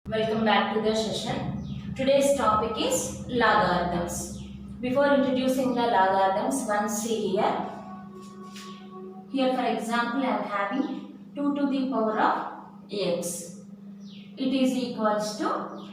Welcome back to the session. Today's topic is logarithms. Before introducing the logarithms, once see here. Here for example I am having 2 to the power of x. It is equals to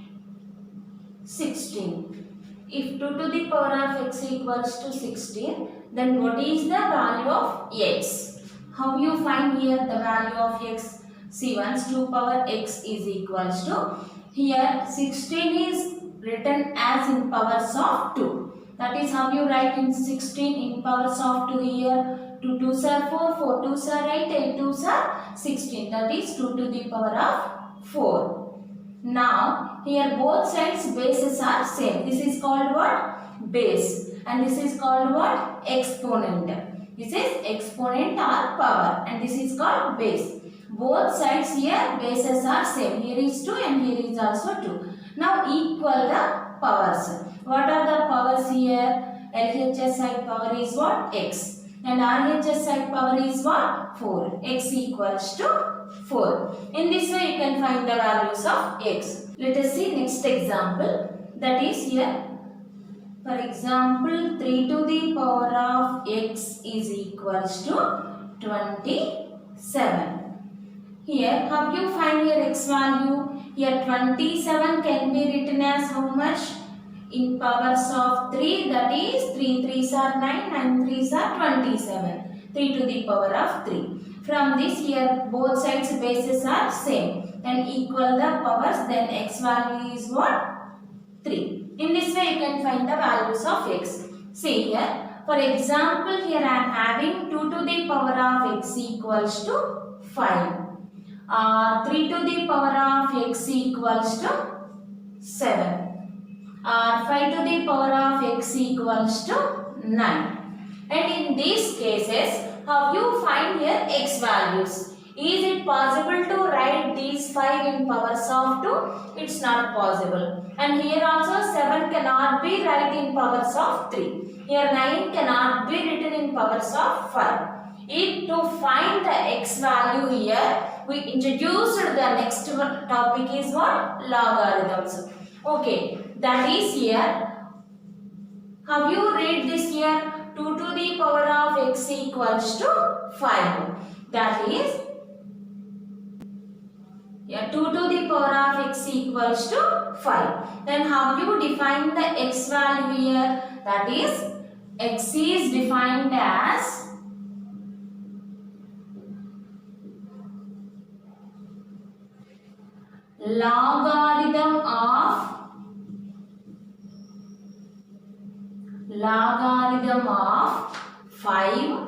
16. If 2 to the power of x equals to 16, then what is the value of x? How you find here the value of x? See, once 2 power x is equals to, here 16 is written as in powers of 2. That is how you write in 16 in powers of 2 here. 2 2s are 4, 4 2s are 8, 8 2s are 16. That is 2 to the power of 4. Now, here both sides bases are same. This is called what? Base. And this is called what? Exponent. This is exponent or power. And this is called base. Both sides here bases are same. Here is 2 and here is also 2. Now equal the powers. What are the powers here? LHS side power is what? X. And RHS side power is what? 4. X equals to 4. In this way you can find the values of x. Let us see next example. That is here. For example, 3 to the power of x is equals to 27. Here, how you find your x value? Here 27 can be written as how much? In powers of 3, that is 3 3s are 9, 9 3s are 27. 3 to the power of 3. From this here, both sides bases are same. Then equal the powers, then x value is what? 3. In this way you can find the values of x. See here, for example, here I am having 2 to the power of x equals to 5. 3 to the power of x equals to 7. 5 to the power of x equals to 9. And in these cases, how you find here x values? Is it possible to write these 5 in powers of 2? It's not possible. And here also 7 cannot be written in powers of 3. Here 9 cannot be written in powers of 5. If to find the x value here, we introduced the next topic is what? Logarithms. Okay, that is here. How you read this here? 2 to the power of x equals to 5. That is, yeah, 2 to the power of x equals to 5. Then how you define the x value here? That is, x is defined as logarithm of 5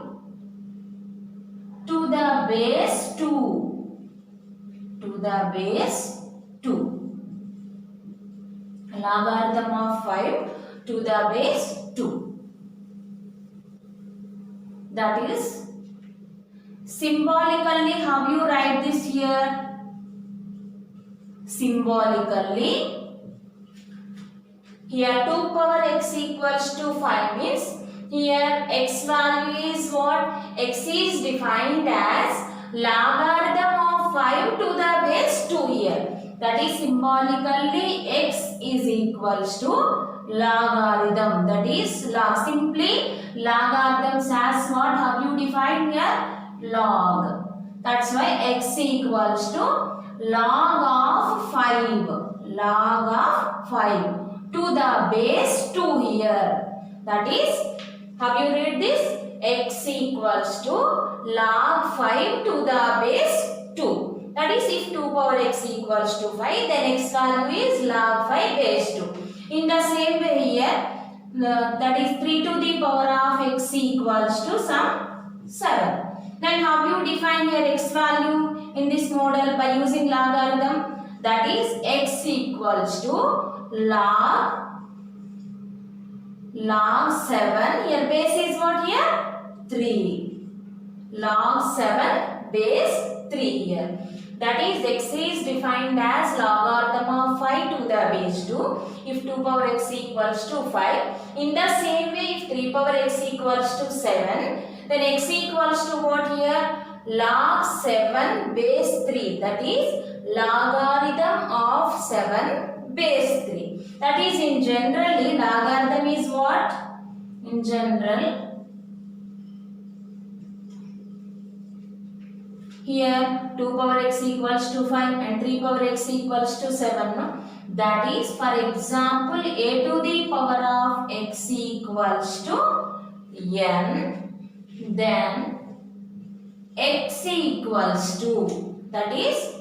to the base 2. To the base 2. Logarithm of 5 to the base 2. That is, symbolically how you write this here? Symbolically, here 2 power x equals to 5 means here x value is what? X is defined as logarithm of 5 to the base 2 here. That is, symbolically x is equals to logarithm. That is log. Simply logarithms as what? How you define here? Log. That's why x equals to log of 5. Log of 5 to the base 2 here. That is, how you read this? X equals to log 5 to the base 2. That is, if 2 power x equals to 5, then x value is log 5 base 2. In the same way here, that is 3 to the power of x equals to some 7. Then how you define your x value in this model by using logarithm? That is, x equals to log 7. Here base is what here? 3. Log 7 base 3 here. That is, x is defined as logarithm of 5 to the base 2. If 2 power x equals to 5. In the same way, if 3 power x equals to 7, then x equals to what here? Log 7 base 3. That is, logarithm of of 7 base 3. That is, in generally, logarithm is what? In general, here 2 power x equals to 5 and 3 power x equals to 7. No? That is, for example, a to the power of x equals to n, then x equals to, that is,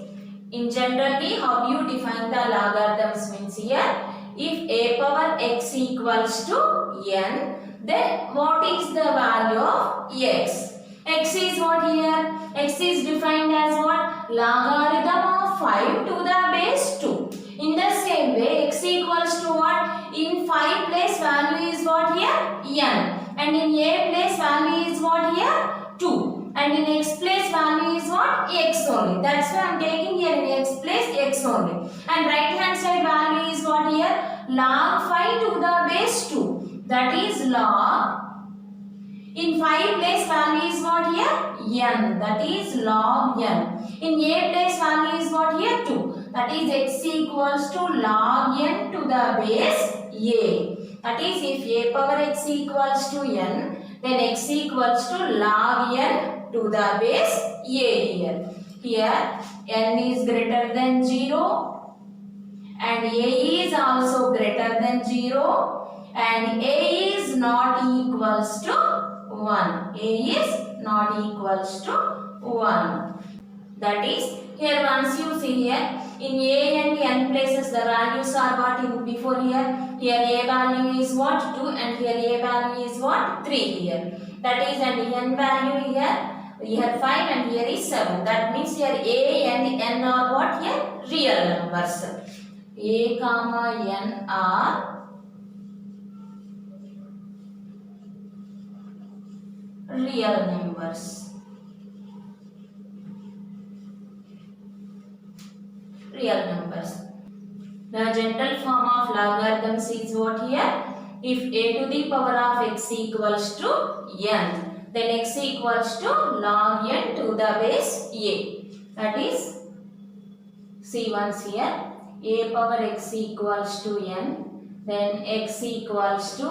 in generally how you define the logarithms means here, if a power x equals to n, then what is the value of x? X is what here? X is defined as what? Logarithm of 5 to the base 2. In the same way, x equals to what? In 5 place value is what here? N. And in a place value is what here? 2. And in x place value is what? X only. That's why I am taking here in x place x only. And right hand side value is what here? Log 5 to the base 2. That is log. In 5 place value is what here? N. That is log n. In a place value is what here? 2. That is x equals to log n to the base a. That is, if a power x equals to n, then x equals to log n to the base a here. Here n is greater than 0 and a is also greater than 0 and a is not equals to 1. A is not equals to 1. That is, here once you see here, in a and n places the values are what in before here. Here a value is what? 2 and here a value is what? 3 here. That is, and n value here 5 and here is 7. That means here a and n are what here? Real numbers. A comma n are real numbers. Real numbers. The general form of logarithms is what here? If a to the power of x equals to n, then x equals to log n to the base a. That is, see once here, a power x equals to n, then x equals to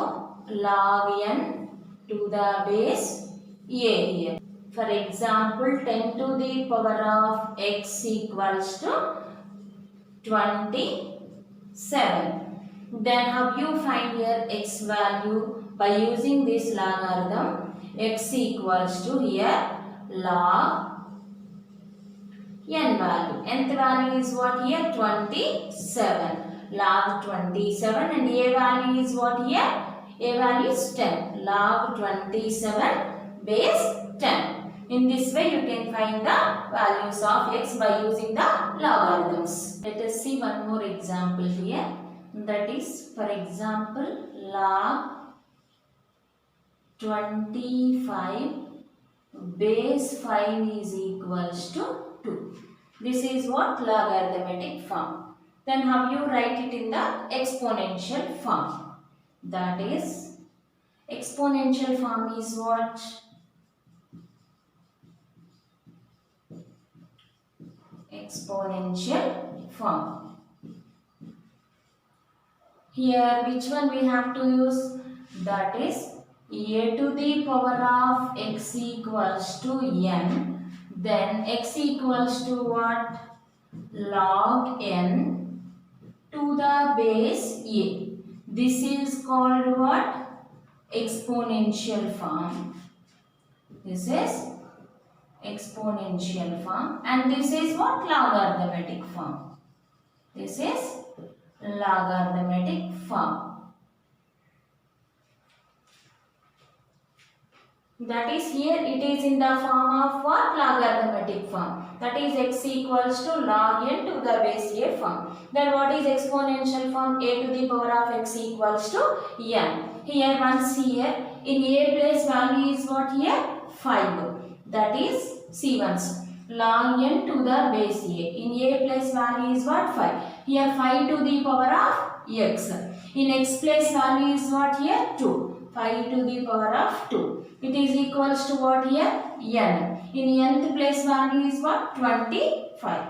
log n to the base a here. For example, 10 to the power of x equals to 27. Then how you find here x value? By using this logarithm, x equals to here log n value. Nth value is what here? 27. Log 27 and a value is what here? A value is 10. Log 27 base 10. In this way, you can find the values of x by using the logarithms. Let us see one more example here. That is, for example, log 25 base 5 is equals to 2. This is what? Logarithmic form. Then how you write it in the exponential form? That is, exponential form is what? Exponential form. Here which one we have to use? That is a to the power of x equals to n, then x equals to what? Log n to the base a. This is called what? Exponential form. This is exponential form and this is what? Logarithmic form. This is logarithmic form. That is, here it is in the form of what? Logarithmic form. That is x equals to log n to the base a form. Then what is exponential form? A to the power of x equals to n. Here once here in a place value is what here? 5. That is, see once, log n to the base a. In a place value is what? 5. Here 5 to the power of x. In x place value is what here? 2. 5 to the power of 2. It is equals to what here? N. In nth place value is what? 25.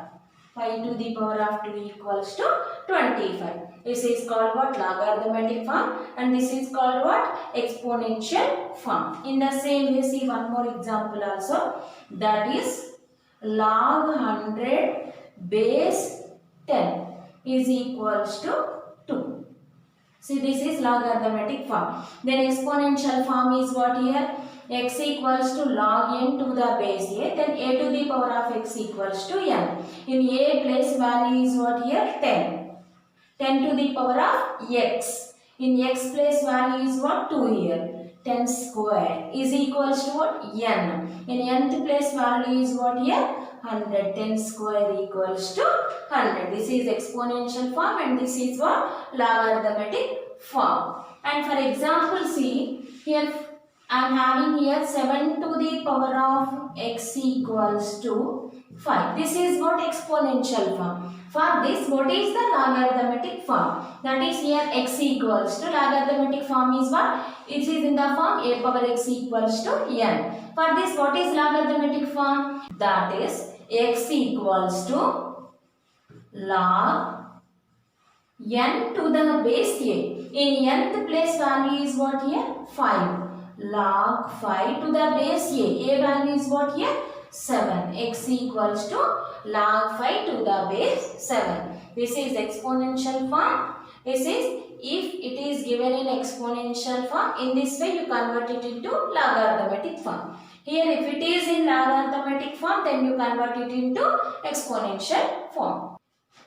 5 to the power of 2 equals to 25. This is called what? Logarithmic form, and this is called what? Exponential form. In the same way, see one more example also, that is log 100 base 10 is equals to 2. See, this is logarithmic form. Then exponential form is what here? X equals to log n to the base a, then a to the power of x equals to n. In a place value is what here? 10. 10 to the power of x. In x place value is what? 2 here. 10 square is equals to what? N. In nth place value is what here? 100. 10 square equals to 100. This is exponential form and this is what? Logarithmic form. And for example, see here I am having here 7 to the power of x equals to 5. This is what? Exponential form. For this, what is the logarithmic form? That is here x equals to, logarithmic form is what? It is in the form a power x equals to n. For this, what is logarithmic form? That is x equals to log n to the base a. In nth place value is what here? 5. Log 5 to the base a. A value is what here? 7. X equals to log 5 to the base 7. This is exponential form. This is if it is given in exponential form. In this way you convert it into logarithmic form. Here if it is in logarithmic form, then you convert it into exponential form.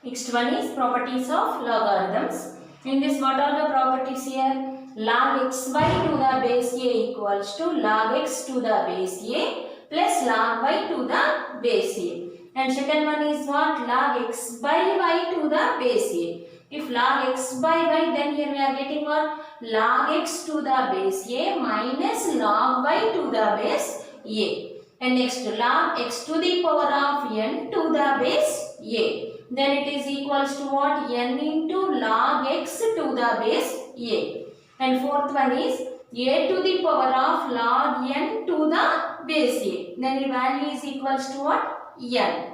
Next one is properties of logarithms. In this, what are the properties here? Log xy to the base a equals to log x to the base a plus log y to the base a. And second one is what? Log x by y to the base a. If log x by y, then here we are getting what? Log x to the base a minus log y to the base a. And next, log x to the power of n to the base a. Then it is equals to what? N into log x to the base a. And fourth one is a to the power of log n to the base a. Then the value is equals to what? N.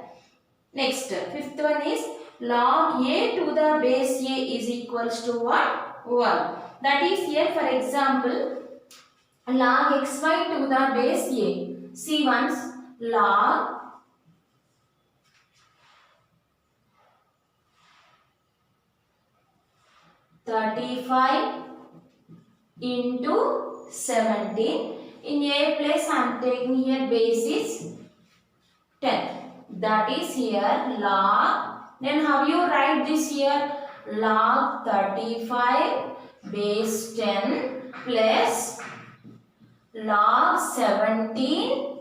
Next, fifth one is log a to the base a is equals to what? 1. That is here, for example, log xy to the base a. See once, log (35) into 17. In a place I am taking here base is 10. That is here log. Then how you write this here? Log 35 base 10 plus log 17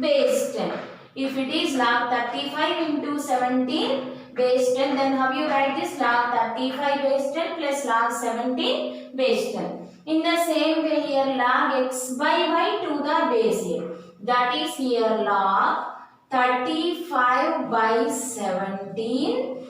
base 10. If it is log 35 into 17 base 10, then how you write this? Log 35 base 10 plus log 17 base 10. In the same way here, log x by y to the base a. That is here log 35 by 17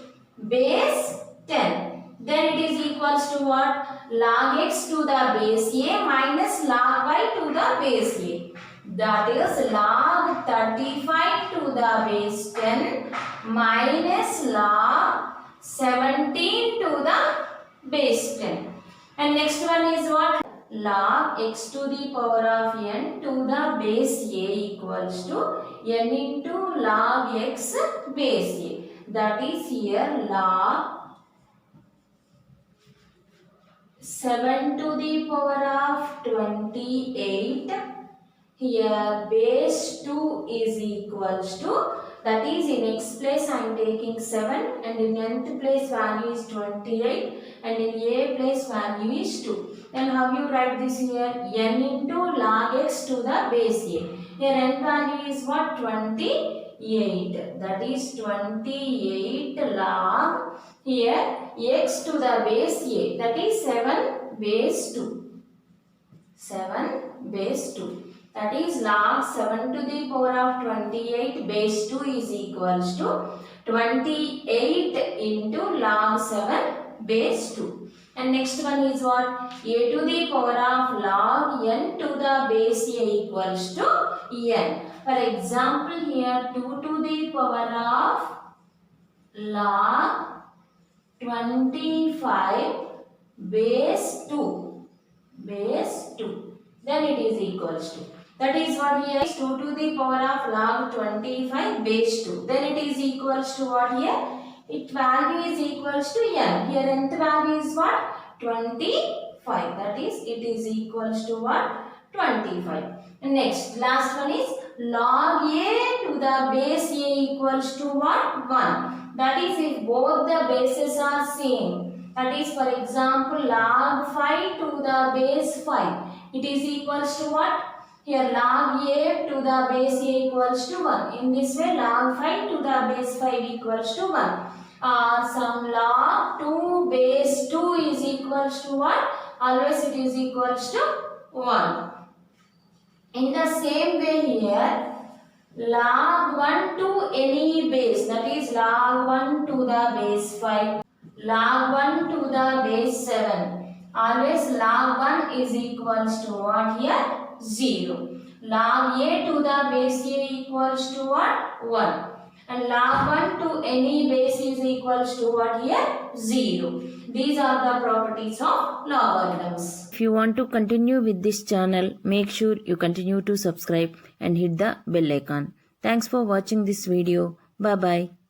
base 10. Then it is equals to what? Log x to the base a minus log y to the base a. That is log 35 to the base 10 minus log 17 to the base 10. And next one is what? Log x to the power of n to the base a equals to n into log x base a. That is here log 7 to the power of 28. Here base 2 is equals to, that is in x place I am taking 7 and in nth place value is 28 and in a place value is 2. Then how you write this here? N into log x to the base a. Here n value is what? 28. That is 28 log here x to the base a. That is 7 base 2. 7 base 2. That is log 7 to the power of 28 base 2 is equals to 28 into log 7 base 2. And next one is what? A to the power of log n to the base a equals to n. For example, here 2 to the power of log 25 base 2. Base 2. Then it is equals to. That is what here is 2 to the power of log 25 base 2. Then it is equals to what here? Its value is equals to n. Here nth value is what? 25. That is it is equals to what? 25. Next, last one is log a to the base a equals to what? 1. That is if both the bases are same. That is for example log 5 to the base 5. It is equals to what? Here log a to the base a equals to 1. In this way log 5 to the base 5 equals to 1. Some log 2 base 2 is equals to what? Always it is equals to 1. In the same way here, log 1 to any base, that is log 1 to the base 5, log 1 to the base 7. Always log 1 is equals to what here? 0. Log a to the base a equals to what? 1. And log 1 to any base is equals to what here? 0. These are the properties of logarithms. If you want to continue with this channel, make sure you continue to subscribe and hit the bell icon. Thanks for watching this video. Bye bye.